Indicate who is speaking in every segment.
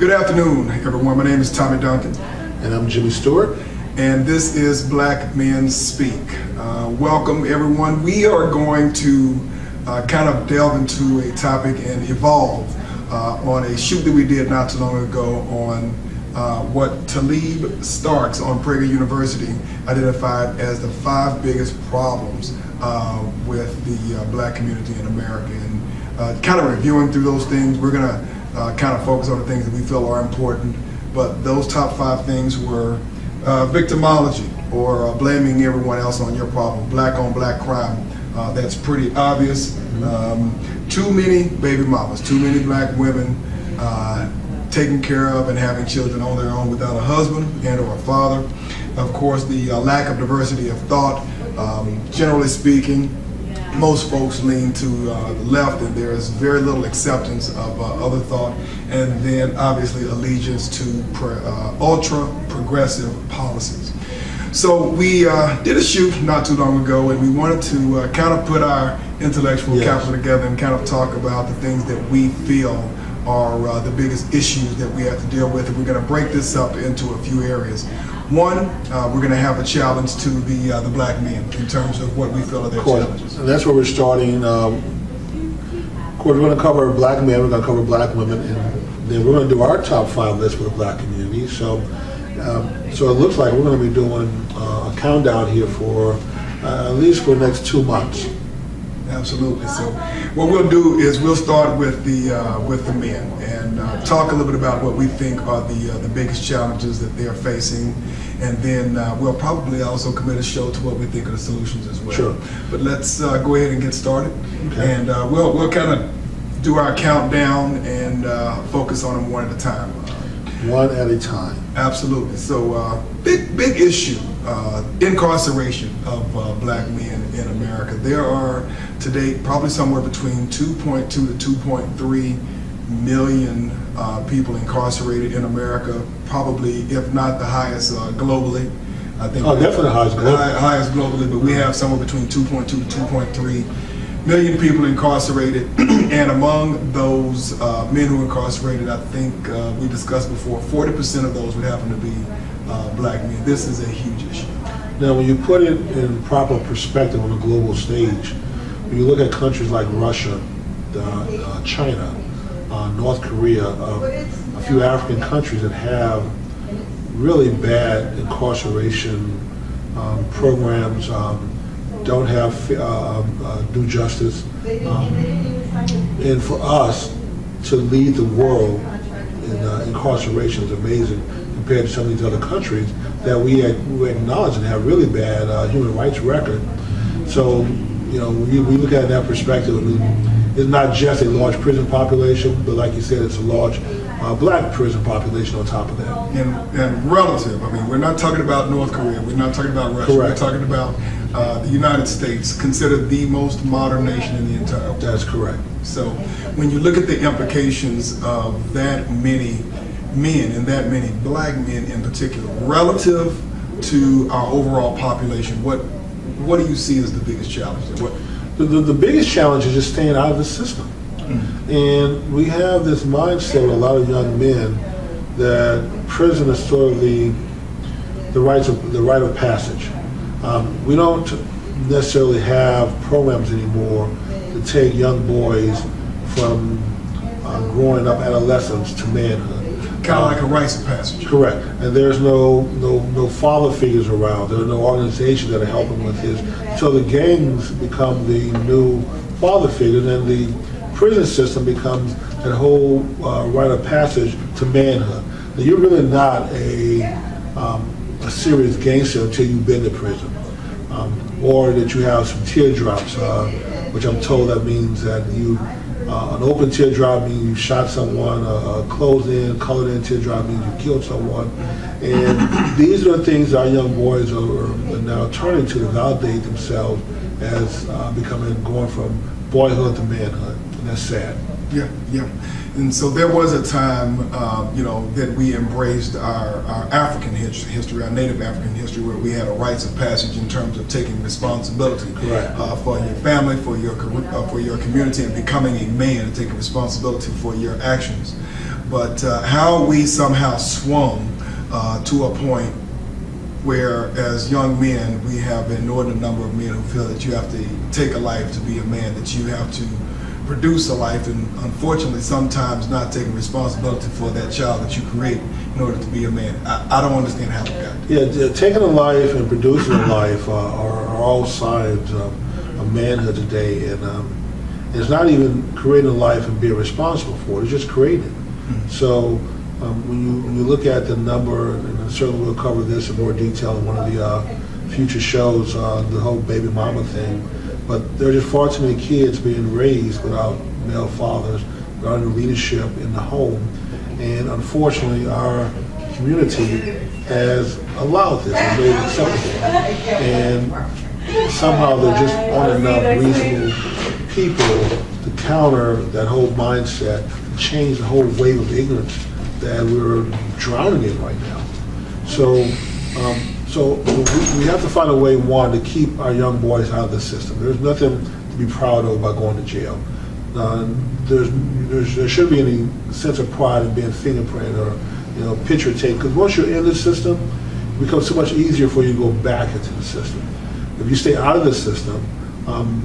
Speaker 1: Good afternoon, everyone. My name is Tommy Duncan.
Speaker 2: And I'm Jimmy Stewart.
Speaker 1: And this is Black Men Speak. Welcome, everyone. We are going to kind of delve into a topic and evolve on a shoot that we did not too long ago on what Talib Starks on Prager University identified as the 5 biggest problems with the black community in America. And kind of reviewing through those things, we're going to kind of focus on the things that we feel are important. But those top 5 things were victimology, or blaming everyone else on your problem, black on black crime. That's pretty obvious. Too many baby mamas, too many black women taking care of and having children on their own without a husband and or a father. Of course, the lack of diversity of thought. Generally speaking, most folks lean to the left, and there is very little acceptance of other thought. And then obviously allegiance to ultra progressive policies. So we did a shoot not too long ago, and we wanted to kind of put our intellectual capital together and kind of talk about the things that we feel are the biggest issues that we have to deal with. And we're going to break this up into a few areas. One, we're going to have a challenge to the black men in terms of what we feel are their challenges.
Speaker 2: And that's where we're starting. Of course, we're going to cover black men, we're going to cover black women, and then we're going to do our top 5 list for the black community. So it looks like we're going to be doing a countdown here for at least for the next 2 months.
Speaker 1: Absolutely. So what we'll do is we'll start with the men and talk a little bit about what we think are the biggest challenges that they're facing, and then we'll probably also commit a show to what we think are the solutions as well.
Speaker 2: Sure.
Speaker 1: But let's go ahead and get started,
Speaker 2: okay.
Speaker 1: And we'll kind of do our countdown and focus on them one at a time.
Speaker 2: One at a time.
Speaker 1: Absolutely. So big issue, incarceration of black men in America. There are to date probably somewhere between 2.2 to 2.3 million people incarcerated in America, probably if not the highest globally. I think
Speaker 2: definitely the highest globally.
Speaker 1: Highest globally, but we have somewhere between 2.2 to 2.3 million people incarcerated, and among those men who are incarcerated, I think we discussed before, 40% of those would happen to be black men. This is a huge issue.
Speaker 2: Now, when you put it in proper perspective on a global stage, when you look at countries like Russia, China, North Korea, a few African countries that have really bad incarceration programs, don't have due justice, and for us to lead the world in incarceration is amazing compared to some of these other countries that we acknowledge and have really bad human rights record. So, you know, we look at it in that perspective. I mean, it's not just a large prison population, but like you said, it's a large black prison population on top of that.
Speaker 1: And relative, I mean, we're not talking about North Korea, we're not talking about Russia,
Speaker 2: Correct.
Speaker 1: We're talking about the United States, considered the most modern nation in the entire world.
Speaker 2: That's correct.
Speaker 1: So when you look at the implications of that many men, and that many black men in particular, relative to our overall population, what do you see as the biggest challenge?
Speaker 2: The biggest challenge is just staying out of the system. And we have this mindset with a lot of young men that prison is sort of the rite of passage. We don't necessarily have programs anymore to take young boys from growing up adolescence to manhood.
Speaker 1: Kind of like a rites of passage.
Speaker 2: Correct. And there's no father figures around. There are no organizations that are helping with this. So the gangs become the new father figures, and the prison system becomes that whole rite of passage to manhood. Now, you're really not a serious gangster until you've been to prison, or that you have some teardrops, which I'm told that means that you. An open teardrop means you shot someone, a closed-in, colored-in teardrop means you killed someone. And these are the things our young boys are now turning to validate themselves as going from boyhood to manhood. And that's sad.
Speaker 1: Yeah, yeah. And so there was a time, that we embraced our African history, our Native African history, where we had a rites of passage in terms of taking responsibility for your family, for your community, and becoming a man and taking responsibility for your actions. but how we somehow swung to a point where, as young men, we have an inordinate number of men who feel that you have to take a life to be a man, that you have to produce a life, and unfortunately sometimes not taking responsibility for that child that you create in order to be a man. I don't understand how we got there.
Speaker 2: Yeah, taking a life and producing a life are all signs of manhood today, and it's not even creating a life and being responsible for it, it's just creating it. Mm-hmm. So when you look at the number, and certainly we'll cover this in more detail in one of the future shows, the whole baby mama thing, but there are just far too many kids being raised without male fathers, without any leadership in the home, and unfortunately our community has allowed this and made it acceptable. And somehow there just aren't enough reasonable people to counter that whole mindset, change the whole wave of ignorance that we're drowning in right now. So we have to find a way, one, to keep our young boys out of the system. There's nothing to be proud of about going to jail. There shouldn't be any sense of pride in being fingerprinted or picture tape, because once you're in the system, it becomes so much easier for you to go back into the system. If you stay out of the system,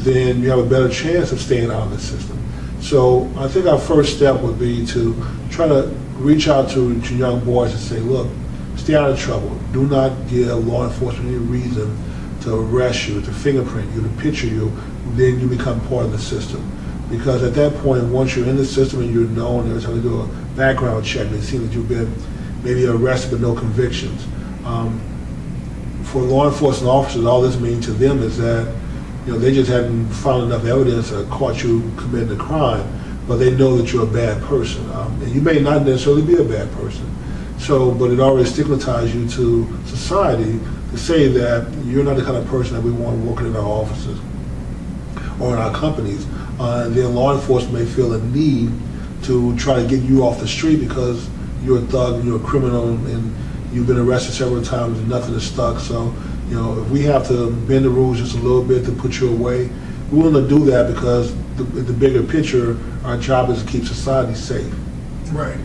Speaker 2: then you have a better chance of staying out of the system. So I think our first step would be to try to reach out to young boys and say, look, stay out of trouble. Do not give law enforcement any reason to arrest you, to fingerprint you, to picture you, then you become part of the system. Because at that point, once you're in the system and you're known, every time they do a background check, they see that you've been maybe arrested but no convictions. For law enforcement officers, all this means to them is that they just hadn't found enough evidence or caught you committing a crime, but they know that you're a bad person. And you may not necessarily be a bad person. So, but it already stigmatizes you to society to say that you're not the kind of person that we want working in our offices or in our companies. And then law enforcement may feel a need to try to get you off the street because you're a thug and you're a criminal and you've been arrested several times and nothing is stuck. So, if we have to bend the rules just a little bit to put you away, we're willing to do that because the bigger picture, our job is to keep society safe.
Speaker 1: Right.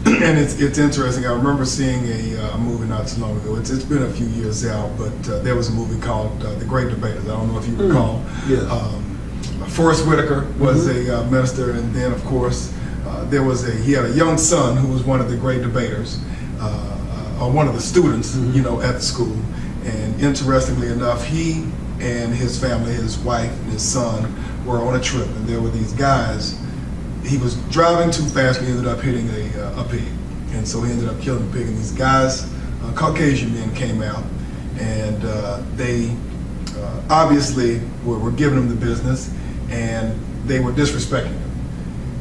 Speaker 1: And it's interesting. I remember seeing a movie not too long ago. It's been a few years out, but there was a movie called The Great Debaters. I don't know if you recall.
Speaker 2: Yes.
Speaker 1: Forrest Whitaker was a minister, and then of course he had a young son who was one of the great debaters, or one of the students, at the school. And interestingly enough, he and his family, his wife and his son, were on a trip, and there were these guys. He was driving too fast and he ended up hitting a pig, and so he ended up killing the pig. And these guys, Caucasian men, came out, and they obviously were giving him the business, and they were disrespecting him.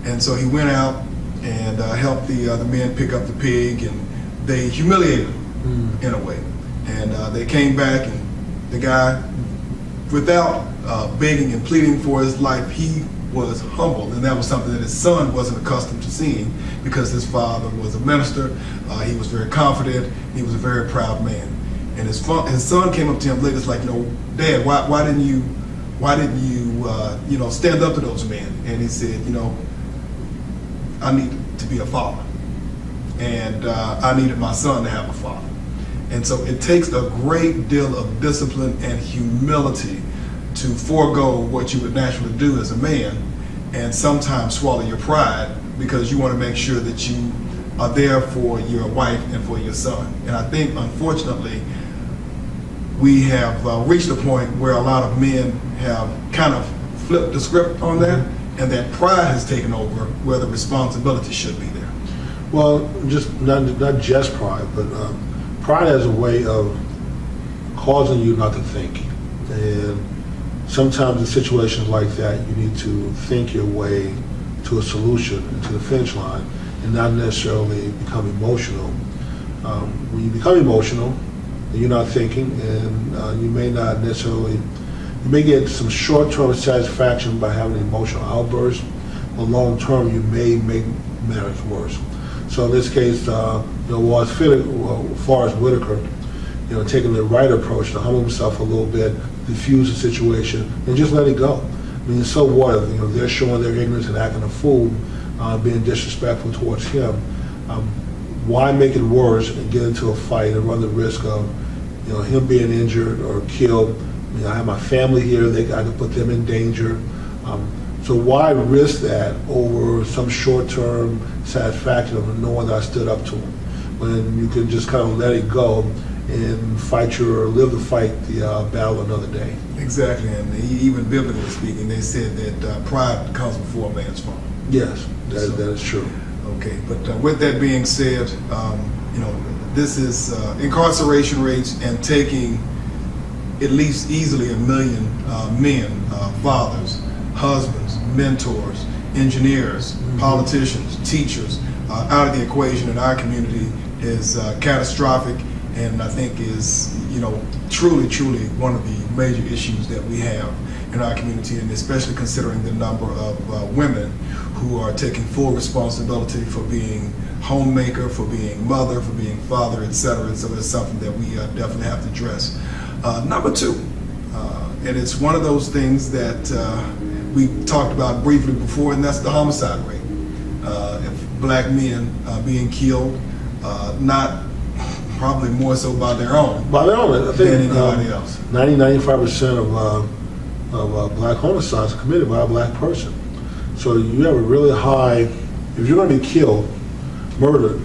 Speaker 1: And so he went out and helped the men pick up the pig, and they humiliated him in a way. And they came back, and the guy, without begging and pleading for his life, he was humbled, and that was something that his son wasn't accustomed to seeing because his father was a minister. He was very confident. He was a very proud man. And his son came up to him later, like, Dad, why didn't you stand up to those men? And he said, I need to be a father, and I needed my son to have a father. And so it takes a great deal of discipline and humility to forego what you would naturally do as a man and sometimes swallow your pride because you want to make sure that you are there for your wife and for your son. And I think, unfortunately, we have reached a point where a lot of men have kind of flipped the script on that, and that pride has taken over where the responsibility should be there.
Speaker 2: Well, just not just pride, but pride has a way of causing you not to think. And sometimes in situations like that, you need to think your way to a solution, to the finish line, and not necessarily become emotional. When you become emotional, you're not thinking, and you may not necessarily, you may get some short-term satisfaction by having an emotional outburst, but long-term you may make matters worse. So in this case, Forrest Whitaker, taking the right approach to humble himself a little bit, diffuse the situation, and just let it go. I mean, so what? They're showing their ignorance and acting a fool, being disrespectful towards him. Why make it worse and get into a fight and run the risk of, him being injured or killed? I have my family here; I could put them in danger. So why risk that over some short-term satisfaction of knowing that I stood up to him, when you can just kind of let it go and live the fight, the battle another day?
Speaker 1: Exactly, and even biblically speaking, they said that pride comes before a man's fall.
Speaker 2: Yes, that is true.
Speaker 1: Okay, but with that being said, this is incarceration rates and taking at least easily 1 million men, fathers, husbands, mentors, engineers, politicians, teachers out of the equation in our community is catastrophic, and I think is truly one of the major issues that we have in our community, and especially considering the number of women who are taking full responsibility for being homemaker, for being mother, for being father, etc. And so it's something that we definitely have to address. Number two, and it's one of those things that we talked about briefly before, and that's the homicide rate. If black men being killed, not probably more so by their own.
Speaker 2: I think
Speaker 1: than anybody else.
Speaker 2: 90-95% of black homicides are committed by a black person. So you have a really high, if you're going to be killed, murdered,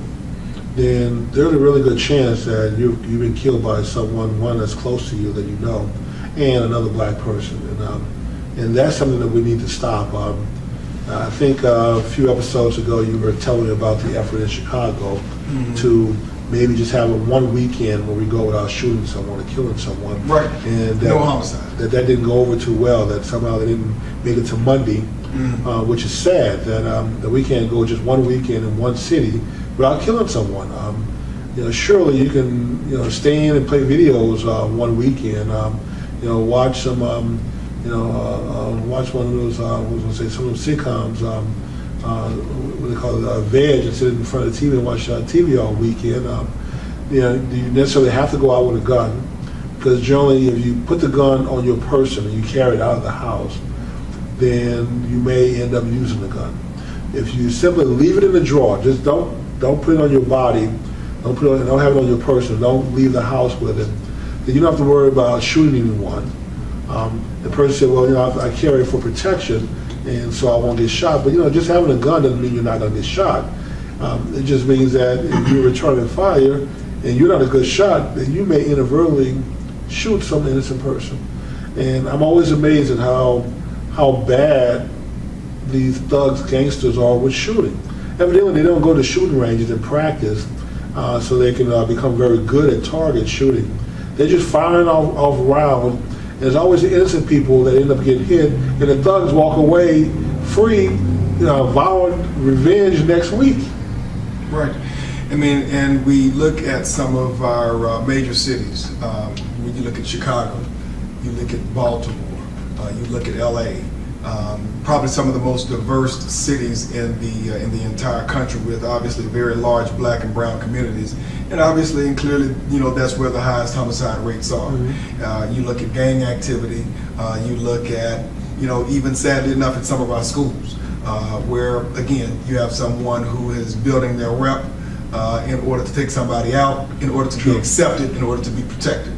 Speaker 2: then there's a really good chance that you've been killed by one that's close to you that you know, and another black person. And that's something that we need to stop. I think a few episodes ago you were telling me about the effort in Chicago to maybe just have one weekend where we go without shooting someone or killing someone.
Speaker 1: Right.
Speaker 2: And
Speaker 1: no homicide.
Speaker 2: That didn't go over too well. That somehow they didn't make it to Monday, which is sad. That we can't go just one weekend in one city without killing someone. Surely you can stay in and play videos one weekend. Watch some watch one of those some of those sitcoms. What they call it, veg, and sit in front of the TV and watch TV all weekend. You necessarily have to go out with a gun, because generally if you put the gun on your person and you carry it out of the house, then you may end up using the gun. If you simply leave it in the drawer, just don't put it on your body, don't have it on your person, don't leave the house with it, then you don't have to worry about shooting anyone. The person said, well, I carry it for protection, and so I won't get shot. But just having a gun doesn't mean you're not going to get shot. It just means that if you're returning fire and you're not a good shot, then you may inadvertently shoot some innocent person. And I'm always amazed at how bad these thugs, gangsters are with shooting. Evidently, they don't go to shooting ranges and practice so they can become very good at target shooting. They're just firing off rounds. There's always the innocent people that end up getting hit, and the thugs walk away free, vowing revenge next week.
Speaker 1: Right. I mean, and we look at some of our major cities. When you look at Chicago, you look at Baltimore, you look at LA, probably some of the most diverse cities in the entire country, with obviously very large black and brown communities. And obviously and clearly, that's where the highest homicide rates are. You look at gang activity, you look at, even sadly enough in some of our schools, where again, you have someone who is building their rep in order to take somebody out, in order to be accepted, in order to be protected.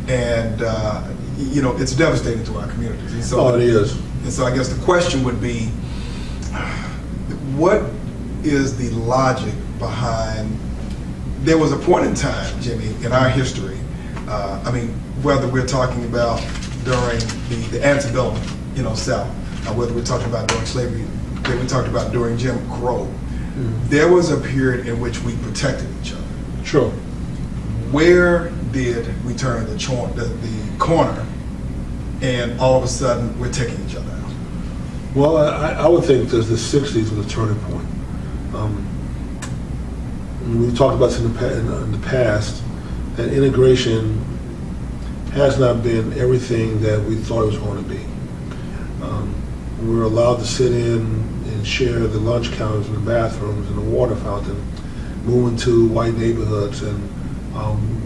Speaker 1: And, it's devastating to our communities. And so,
Speaker 2: it is.
Speaker 1: And so I guess the question would be, what is the logic behind? There was a point in time, Jimmy, in our history, whether we're talking about during the antebellum, South, whether we're talking about during slavery, whether we're talking about during Jim Crow, there was a period in which we protected each other.
Speaker 2: Sure.
Speaker 1: Where did we turn the corner, and all of a sudden we're taking each other out?
Speaker 2: Well, I would think that the 60s was a turning point. We've talked about this in the past, that integration has not been everything that we thought it was going to be. We were allowed to sit in and share the lunch counters and the bathrooms and the water fountain, move into white neighborhoods and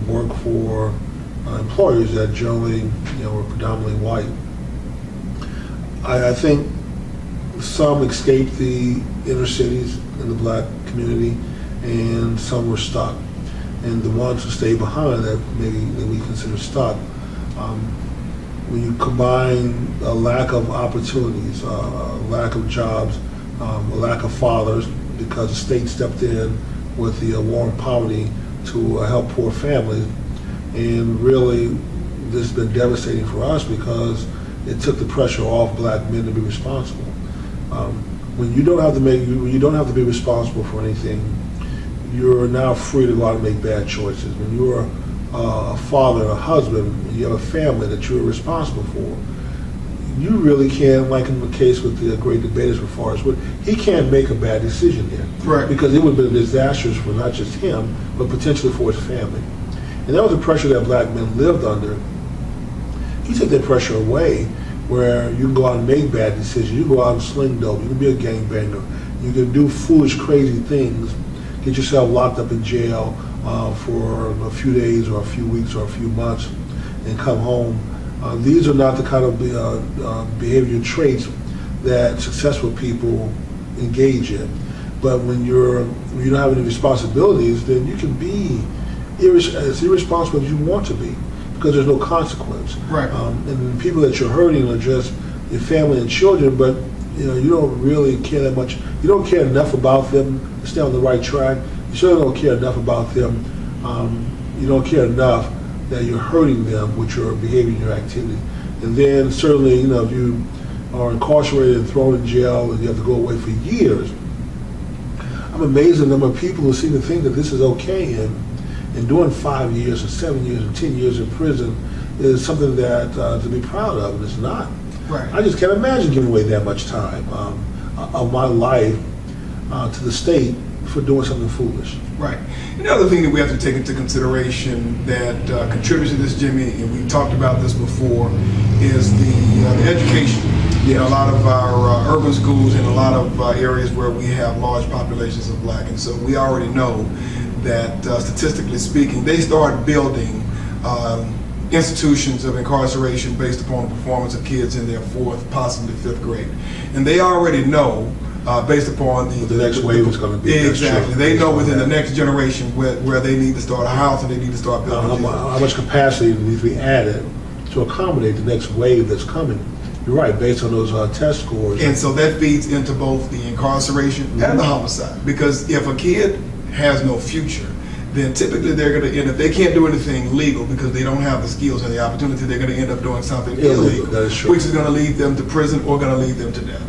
Speaker 2: work for employers that generally were predominantly white. I think some escaped the inner cities in the black community and some were stuck. And the ones who stayed behind that we consider stuck, when you combine a lack of opportunities, a lack of jobs, a lack of fathers, because the state stepped in with the war on poverty to help poor families, and really this has been devastating for us because it took the pressure off black men to be responsible. When you don't have to be responsible for anything, you're now free to go out and make bad choices. When you're a father, a husband, you have a family that you're responsible for, you really can't, like in the case with the great debaters for Forrest Wood, he can't make a bad decision there.
Speaker 1: Right.
Speaker 2: Because it would have been disastrous for not just him, but potentially for his family. And that was the pressure that black men lived under. You take that pressure away, where you can go out and make bad decisions. You can go out and sling dope. You can be a gangbanger. You can do foolish, crazy things. Get yourself locked up in jail for a few days or a few weeks or a few months and come home. These are not the kind of behavioral traits that successful people engage in. But when you don't have any responsibilities, then you can be as irresponsible as you want to be, because there's no consequence.
Speaker 1: Right.
Speaker 2: And the people that you're hurting are just your family and children, but you don't really care that much. You don't care enough about them to stay on the right track. You certainly don't care enough about them. You don't care enough that you're hurting them with your behavior and your activity. And then certainly, if you are incarcerated and thrown in jail and you have to go away for years, I'm amazed at the number of people who seem to think that this is okay, and doing 5 years and 7 years and 10 years in prison is something that to be proud of, and it's not.
Speaker 1: Right.
Speaker 2: I just can't imagine giving away that much time of my life to the state for doing something foolish.
Speaker 1: Right. Another thing that we have to take into consideration that contributes to this, Jimmy, and we've talked about this before, is the education. A lot of our urban schools in a lot of areas where we have large populations of black, and so we already know that statistically speaking, they start building institutions of incarceration based upon the performance of kids in their 4th, possibly 5th grade. And they already know, based upon the next
Speaker 2: wave is going to be.
Speaker 1: Exactly. They know within the next generation where they need to start a house and they need to start building.
Speaker 2: How much capacity needs to be added to accommodate the next wave that's coming. You're right, based on those test scores.
Speaker 1: And so that feeds into both the incarceration and the homicide. Because if a kid has no future, then typically they're going to end up, they can't do anything legal because they don't have the skills and the opportunity, they're going to end up doing something illegal,
Speaker 2: that is true.
Speaker 1: Which is going to lead them to prison or going to lead them to death.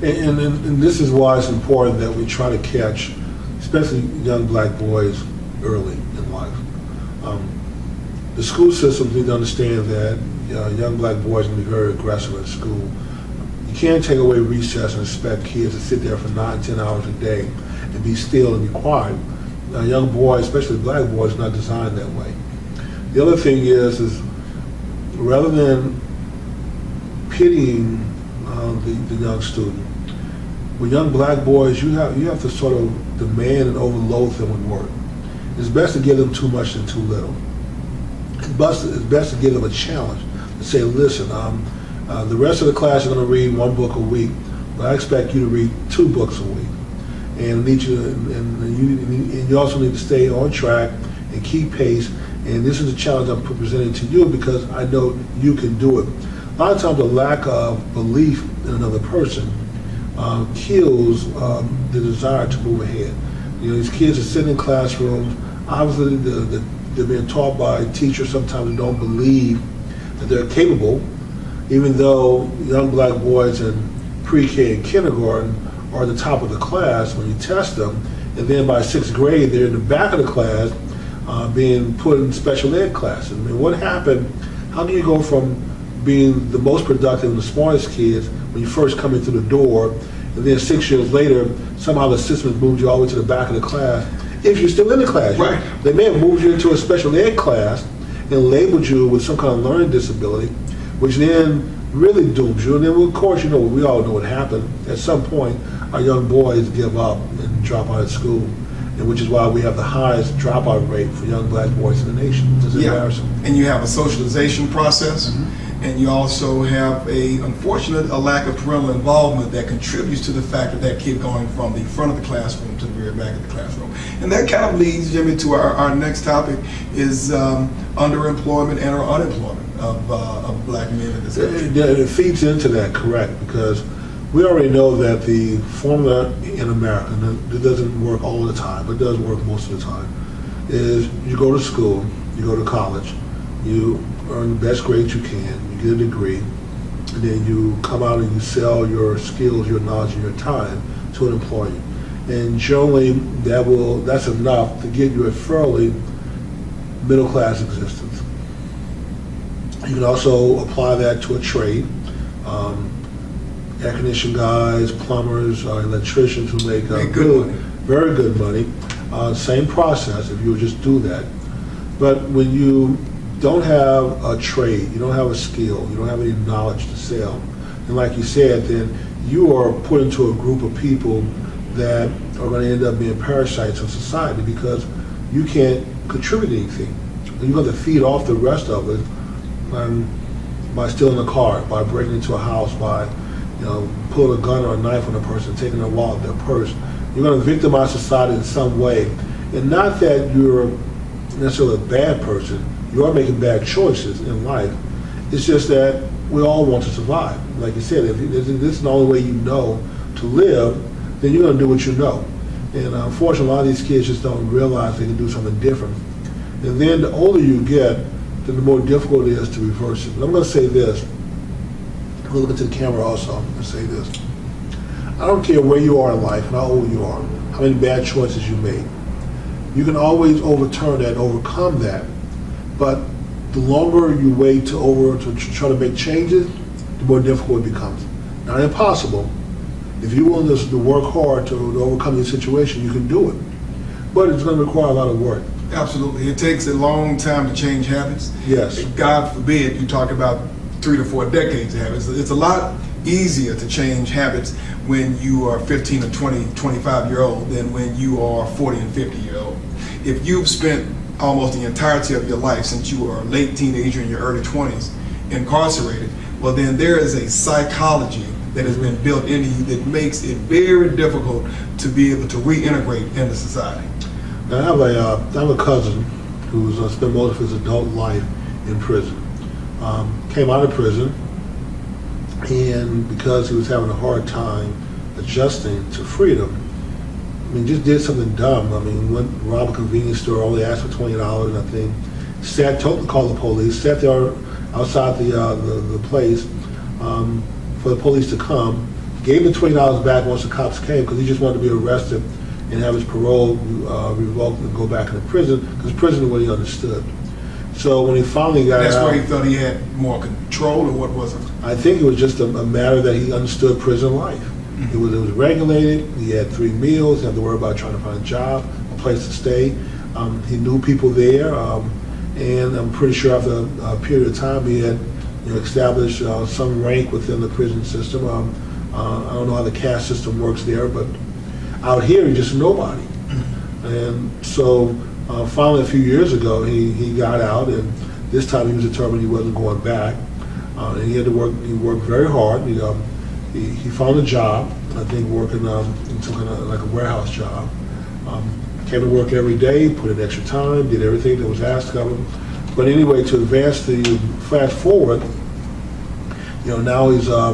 Speaker 2: And this is why it's important that we try to catch, especially young black boys, early in life. The school systems need to understand that young black boys can be very aggressive at school. You can't take away recess and expect kids to sit there for 9, 10 hours a day and be still and be quiet. Young boys, especially black boys, are not designed that way. The other thing is rather than pitying the young student, with young black boys, you have to sort of demand and overload them with work. It's best to give them too much than too little. It's best to give them a challenge. To say, listen, the rest of the class is going to read 1 book a week, but I expect you to read 2 books a week. And you also need to stay on track and keep pace. And this is a challenge I'm presenting to you because I know you can do it. A lot of times, the lack of belief in another person kills the desire to move ahead. These kids are sitting in classrooms. Obviously, they're being taught by teachers sometimes who don't believe that they're capable, even though young black boys in pre-K and kindergarten are at the top of the class when you test them, and then by 6th grade they're in the back of the class being put in special ed classes. I mean, what happened? How do you go from being the most productive and the smartest kids when you first come in through the door, and then 6 years later somehow the system has moved you all the way to the back of the class if you're still in the class?
Speaker 1: Right.
Speaker 2: They may have moved you into a special ed class and labeled you with some kind of learning disability, which then really dooms you. And then, of course, we all know what happened. At some point, our young boys give up and drop out of school, and which is why we have the highest dropout rate for young black boys in the nation. It's embarrassing.
Speaker 1: And you have a socialization process and you also have a lack of parental involvement that contributes to the fact of that kid going from the front of the classroom to the very back of the classroom. And that kind of leads, Jimmy, to our next topic is underemployment and or unemployment of black men in this country.
Speaker 2: It feeds into that, correct, because we already know that the formula in America, and it doesn't work all the time, but it does work most of the time, is you go to school, you go to college, you earn the best grades you can, you get a degree, and then you come out and you sell your skills, your knowledge, and your time to an employer. And generally, that's enough to get you a fairly middle-class existence. You can also apply that to a trade. Air conditioning guys, plumbers, electricians who make
Speaker 1: Very
Speaker 2: good money. Same process if you would just do that. But when you don't have a trade, you don't have a skill, you don't have any knowledge to sell, and like you said, then you are put into a group of people that are going to end up being parasites of society because you can't contribute anything. And you're going to feed off the rest of it by stealing a car, by breaking into a house, by pulling a gun or a knife on a person, taking their wallet, their purse. You're going to victimize society in some way. And not that you're necessarily a bad person. You are making bad choices in life. It's just that we all want to survive. Like you said, if this is the only way you know to live, then you're going to do what you know. And unfortunately, a lot of these kids just don't realize they can do something different. And then the older you get, then the more difficult it is to reverse it. But I'm going to say this. I'm going to look into the camera also. I'm going to say this. I don't care where you are in life and how old you are, how many bad choices you made. You can always overturn that, overcome that. But the longer you wait to try to make changes, the more difficult it becomes. Not impossible. If you're willing to work hard to overcome your situation, you can do it. But it's going to require a lot of work.
Speaker 1: Absolutely. It takes a long time to change habits.
Speaker 2: Yes.
Speaker 1: God forbid you talk about 3 to 4 decades of habits. It's a lot easier to change habits when you are 15 or 20, 25-year-old than when you are 40 and 50-year-old. If you've spent almost the entirety of your life since you were a late teenager in your early 20s incarcerated, well then there is a psychology that has been built into you that makes it very difficult to be able to reintegrate into society.
Speaker 2: Now, I have a cousin who's spent most of his adult life in prison. Came out of prison, and because he was having a hard time adjusting to freedom, I mean, just did something dumb. I mean, went robbed a convenience store, only asked for $20, I think. Called the police, sat there outside the place for the police to come, gave him the $20 back once the cops came because he just wanted to be arrested and have his parole revoked and go back into prison because prison is what he understood. So when he finally got
Speaker 1: That's
Speaker 2: out,
Speaker 1: where he thought he had more control, or what was it?
Speaker 2: I think it was just a matter that he understood prison life. It was regulated. He had 3 meals. He didn't have to worry about trying to find a job, a place to stay. He knew people there, and I'm pretty sure after a period of time he had established some rank within the prison system. I don't know how the caste system works there, but out here he's just nobody. And so finally a few years ago he got out, and this time he was determined he wasn't going back. And he had to work. He worked very hard. He found a job, I think, working in some kind of like a warehouse job. Came to work every day, put in extra time, did everything that was asked of him. But anyway, to fast forward, now he's a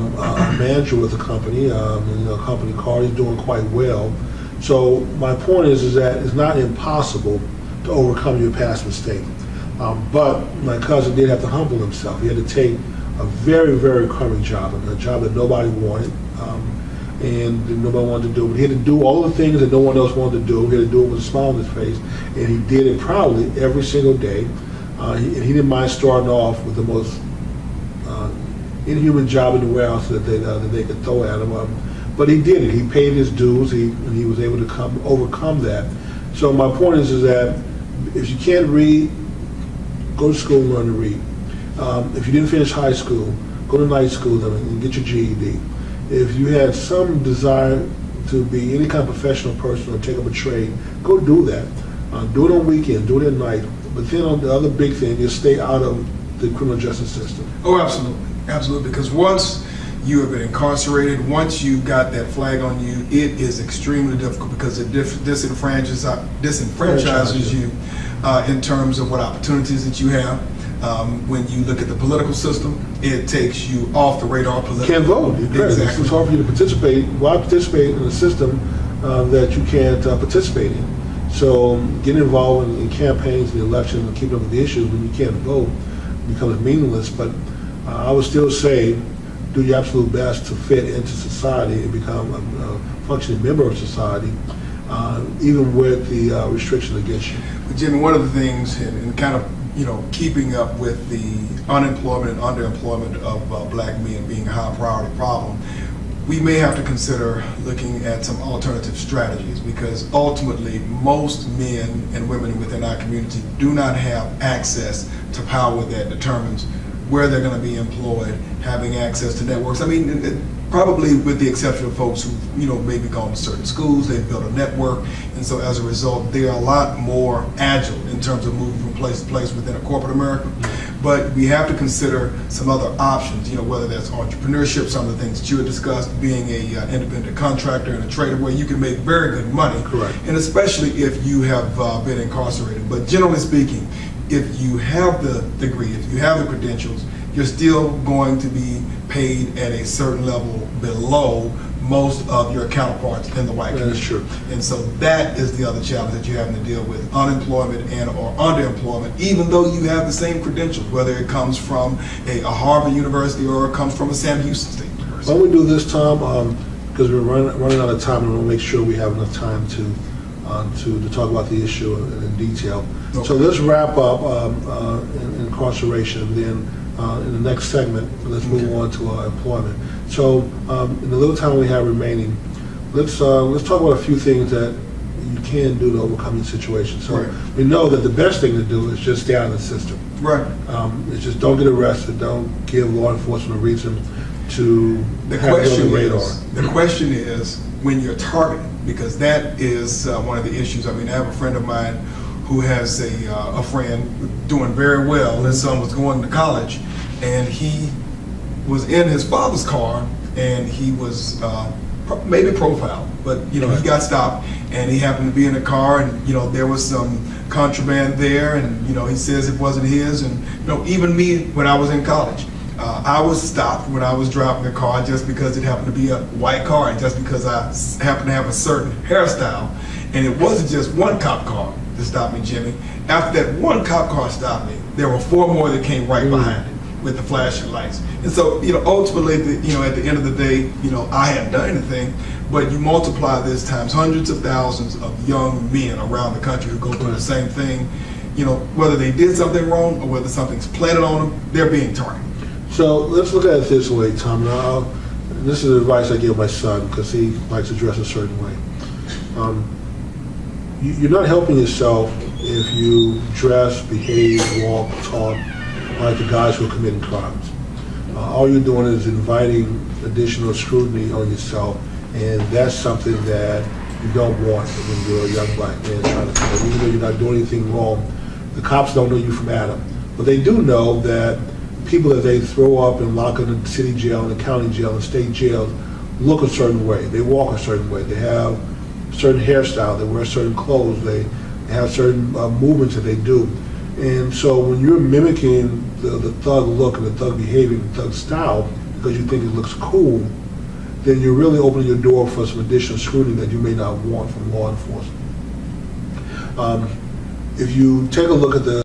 Speaker 2: manager with a company, a company car. He's doing quite well. So my point is that it's not impossible to overcome your past mistake. But my cousin did have to humble himself. He had to take a very, very crummy job, a job that nobody wanted, and that nobody wanted to do. But he had to do all the things that no one else wanted to do. He had to do it with a smile on his face, and he did it proudly every single day. He didn't mind starting off with the most inhuman job in the warehouse that they could throw at him. But he did it. He paid his dues. And he was able to overcome that. So my point is that if you can't read, go to school and learn to read. If you didn't finish high school, go to night school and get your GED. If you had some desire to be any kind of professional person or take up a trade, go do that. Do it on weekends, do it at night. But then on the other big thing is stay out of the criminal justice system?
Speaker 1: Oh, absolutely, absolutely. Because once you have been incarcerated, once you've got that flag on you, it is extremely difficult because it disenfranchises you in terms of what opportunities that you have. When you look at the political system, it takes you off the radar politically.
Speaker 2: You can't vote.
Speaker 1: Exactly.
Speaker 2: It's hard for you to participate. Why participate in a system that you can't participate in? So getting involved in campaigns and elections and keeping up with the issues when you can't vote becomes meaningless. But I would still say do your absolute best to fit into society and become a functioning member of society, even with the restrictions against you.
Speaker 1: But Jimmy, one of the things in kind of keeping up with the unemployment and underemployment of black men being a high priority problem, we may have to consider looking at some alternative strategies, because ultimately most men and women within our community do not have access to power that determines where they're going to be employed, having access to networks. I mean, probably with the exception of folks who, maybe gone to certain schools, they've built a network, and so as a result, they are a lot more agile in terms of moving from place to place within a corporate America. But we have to consider some other options, whether that's entrepreneurship, some of the things that you had discussed, being a independent contractor and a trader where you can make very good money.
Speaker 2: Correct.
Speaker 1: And especially if you have been incarcerated. But generally speaking, if you have the degree, if you have the credentials, you're still going to be paid at a certain level below most of your counterparts in the white community.
Speaker 2: That's true.
Speaker 1: And so that is the other challenge that you're having to deal with, unemployment and or underemployment, even though you have the same credentials, whether it comes from a Harvard University or it comes from a Sam Houston State University.
Speaker 2: Why don't we do this, Tom, because we're running out of time, and we want to make sure we have enough time to talk about the issue in detail. Okay. So let's wrap up incarceration, and then in the next segment, let's move on to employment. So in the little time we have remaining, let's talk about a few things that you can do to overcome the situation. So
Speaker 1: right.
Speaker 2: We know that the best thing to do is just stay out of the system.
Speaker 1: Right.
Speaker 2: It's just don't get arrested, don't give law enforcement a reason to
Speaker 1: the
Speaker 2: have it on the radar.
Speaker 1: The question is when you're targeted, because that is one of the issues. I mean, I have a friend of mine who has a friend doing very well. His son was going to college, and he was in his father's car, and he was maybe profiled, but he got stopped, and he happened to be in a car, and there was some contraband there, and he says it wasn't his, and even me when I was in college, I was stopped when I was driving a car just because it happened to be a white car, and just because I happened to have a certain hairstyle, and it wasn't just one cop car that stopped me, Jimmy. After that one cop car stopped me, there were 4 more that came right behind it with the flashing lights. And so, ultimately, at the end of the day, I hadn't done anything, but you multiply this times hundreds of thousands of young men around the country who go through the same thing, whether they did something wrong or whether something's planted on them, they're being targeted.
Speaker 2: So let's look at it this way, Tom. Now, this is advice I give my son because he likes to dress a certain way. You're not helping yourself if you dress, behave, walk, talk like the guys who are committing crimes. All you're doing is inviting additional scrutiny on yourself, and that's something that you don't want when you're a young black man trying to commit. Even though you're not doing anything wrong, the cops don't know you from Adam. But they do know that people that they throw up and lock in the city jail and the county jail and state jails look a certain way. They walk a certain way. They have a certain hairstyle. They wear certain clothes. They have certain movements that they do. And so when you're mimicking the thug look and the thug behavior and the thug style because you think it looks cool, then you're really opening your door for some additional scrutiny that you may not want from law enforcement. If you take a look at the